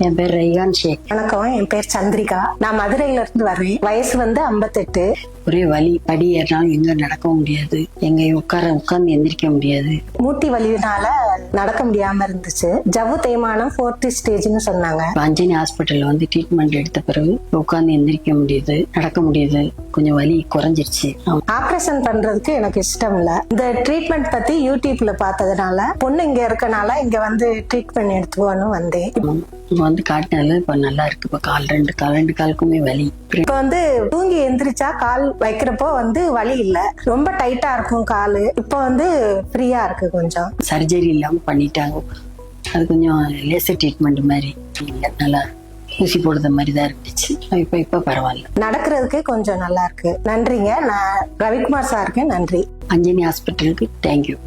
என் பேர் ரெய்கான் ஷேக். வணக்கம், என் பேர் சந்திரிகா. நான் மதுரையில இருந்து வர்றேன். வயசு 58. ஒரே வலி, படி ஏறினாலும் எங்க நடக்கவும் முடியாது, எங்க உட்கார்ந்து எந்திரிக்க முடியாது. மூட்டி வலினால நடக்க முடியாம இருந்துச்சு. ஜவ்வு தேய்மானம் 4th ஸ்டேஜ்னு சொன்னாங்க. அஞ்சனி ஹாஸ்பிட்டல்ல வந்து ட்ரீட்மெண்ட் எடுத்த பிறகு உட்கார்ந்து எந்திரிக்க முடியுது, நடக்க முடியுது, கொஞ்சம் வலி குறைஞ்சிருச்சு. ஆபரேஷன் பண்றதுக்கு எனக்கு இஷ்டம் இல்ல. இந்த ட்ரீட்மெண்ட் பத்தி யூடியூப்ல பார்த்ததுனால, பொண்ணு இங்க இருக்கனால இங்க வந்து ட்ரீட்மெண்ட் எடுத்துக்கோன்னு வந்தேன். இப்ப வந்து காட்டினால இப்ப நல்லா இருக்கு. இப்ப ரெண்டு காலுக்குமே வலி. இப்ப வந்து தூங்கி எந்திரிச்சா கால் வைக்கிறப்போ வந்து வலி இல்ல, ரொம்ப டைட்டா இருக்கும் காலு. இப்ப வந்து ஃப்ரீயா இருக்கு. கொஞ்சம் சர்ஜரி இல்லாம பண்ணிட்டாங்க. அது கொஞ்சம் லேசர் ட்ரீட்மெண்ட் மாதிரி இல்ல, நல்லா ஊசி போடுற மாதிரி தான் இருந்துச்சு. இப்ப பரவாயில்ல, நடக்கிறதுக்கு கொஞ்சம் நல்லா இருக்கு. நன்றிங்க. நான் ரவிக்குமார் சாருக்கு நன்றி. அஞ்சனி ஹாஸ்பிட்டலுக்கு தேங்க்யூ.